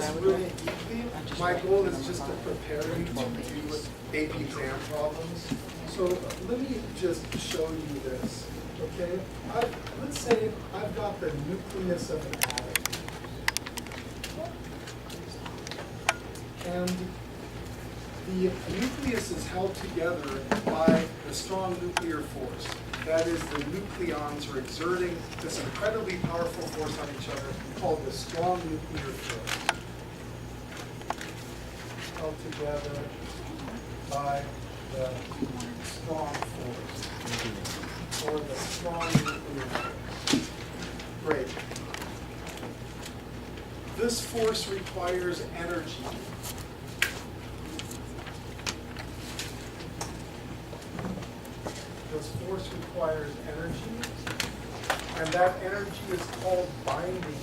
this really deeply. My goal is just to prepare you to do AP exam problems. So let me just show you this, okay? Let's say I've got the nucleus of an atom. And the nucleus is held together by the strong nuclear force. That is, the nucleons are exerting this incredibly powerful force on each other called the strong nuclear force. Held together by the strong force, or the strong nuclear force. Great. This force requires energy. This force requires energy, and that energy is called binding energy.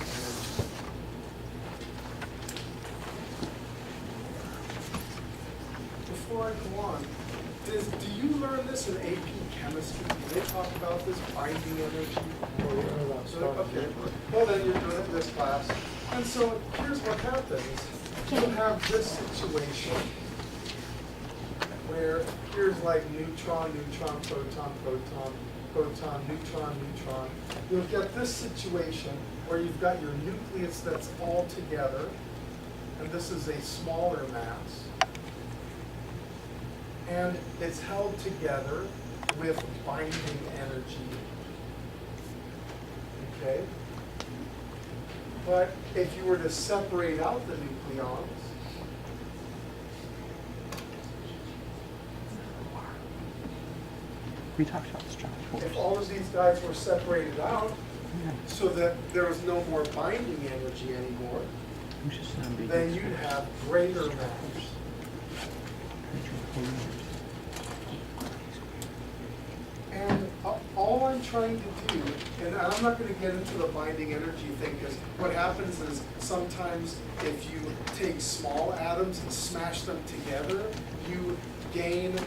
Before I go on, do you learn this in AP chemistry? Do they talk about this binding energy? Okay, well then you're doing it in this class. And so here's what happens. You have this situation where here's like neutron, neutron, proton, proton, proton, neutron, neutron. You'll get this situation where you've got your nucleus that's all together, and this is a smaller mass. And it's held together with binding energy. Okay? But if you were to separate out the nucleons, we talked about strong force. if all of these guys were separated out so that there was no more binding energy anymore, then you'd have greater mass. And all I'm trying to do, and I'm not going to get into the binding energy thing, because what happens is sometimes if you take small atoms and smash them together, you gain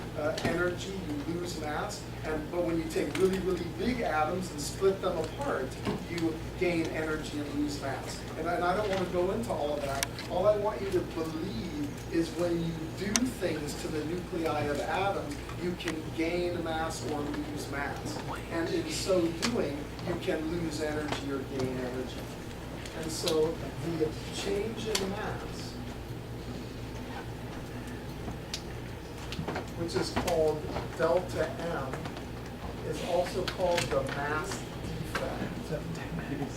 energy, you lose mass. But when you take really, really big atoms and split them apart, you gain energy and lose mass. And I don't want to go into all of that. All I want you to believe is when you do things to the nuclei of atoms, you can gain mass or lose mass. And in so doing, you can lose energy or gain energy. And so the change in mass, which is called delta M, is also called the mass defect.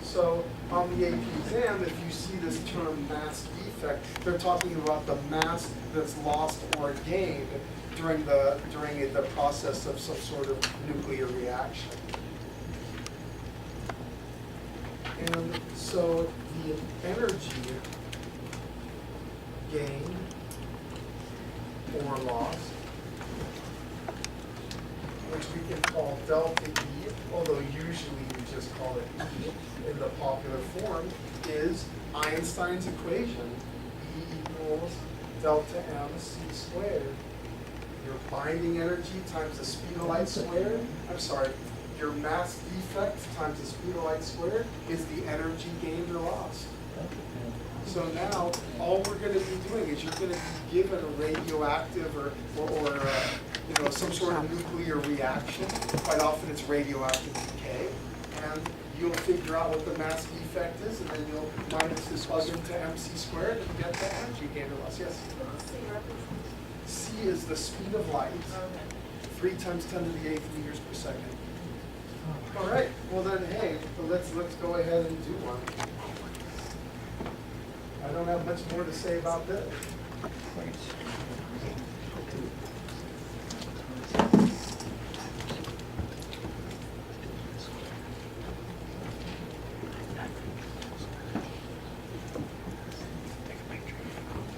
So on the AP exam, if you see this term mass defect, they're talking about the mass that's lost or gained during the process of some sort of nuclear reaction. And so the energy gained or lost, which we can call delta E, although usually we just call it E in the popular form, is Einstein's equation, E equals delta mc squared. Your binding energy times the speed of light squared, your mass defect times the speed of light squared is the energy gained or lost. So now, all we're going to be doing is you're going to be given a radioactive or some sort of nuclear reaction. Quite often it's radioactive decay. And you'll figure out what the mass defect is, and then you'll minus this plug into mc squared and get the energy gain or loss. Yes? C is the speed of light. 3 times 10 to the 8th meters per second. All right. Well then, hey, let's go ahead and do one. I don't have much more to say about this.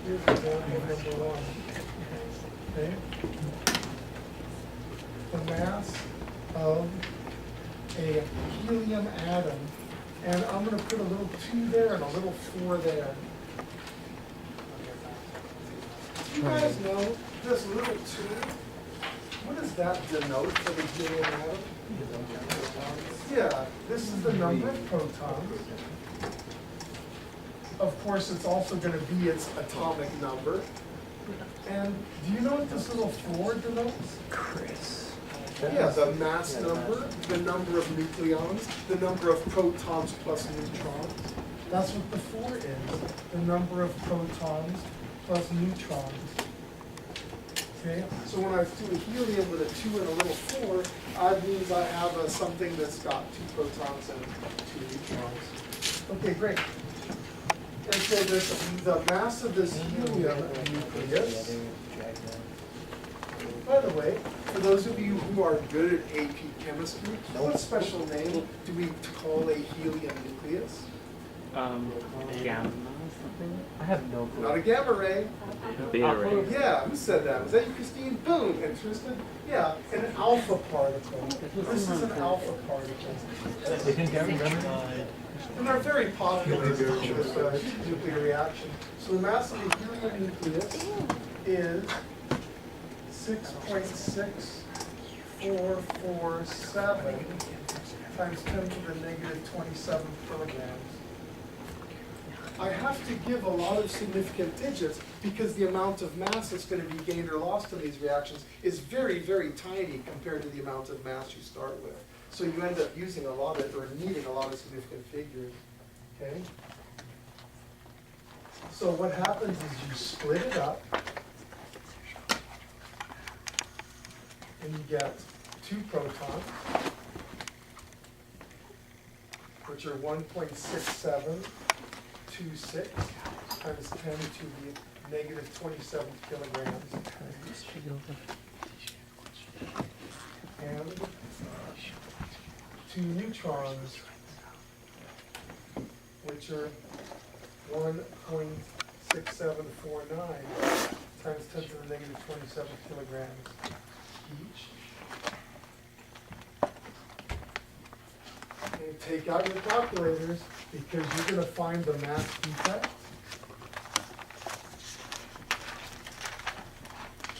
Here's example number 1. Okay. The mass of a helium atom, and I'm going to put a little 2 there and a little 4 there. You guys know this little 2, what does that denote for the helium atom? Yeah, this is the number of protons. of course, it's also gonna be its atomic number. And do you know what this little 4 denotes? Chris. Yeah, the mass number, the number of nucleons, the number of protons plus neutrons. That's what the 4 is, the number of protons plus neutrons. Okay, so when I do a helium with a 2 and a little 4, that means I have something that's got 2 protons and 2 neutrons. Okay, great. Okay, the mass of this helium nucleus. By the way, for those of you who are good at AP chemistry, what special name do we call a helium nucleus? Gamma something? I have no clue. Not a gamma ray. Beta ray. Yeah, who said that? Was that you, Christine? Boom, interested? Yeah, an alpha particle. This is an alpha particle. They didn't get remember? And they're very popular with nuclear reaction. So the mass of the helium nucleus is 6.6447 times 10 to the negative 27 kilograms. I have to give a lot of significant digits because the amount of mass that's going to be gained or lost in these reactions is very, very tiny compared to the amount of mass you start with. So you end up using a lot of, or needing a lot of significant figures, okay? So what happens is you split it up, and you get 2 protons, which are 1.6726 times 10 to the negative 27 kilograms. And 2 neutrons, which are 1.6749 times 10 to the negative 27 kilograms each. And take out your calculators because you're going to find the mass defect.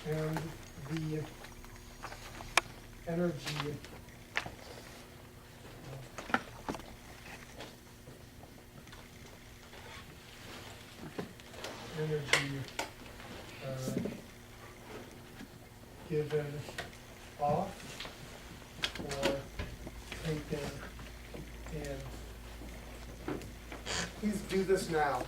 And the energy given off or taken in. Please do this now.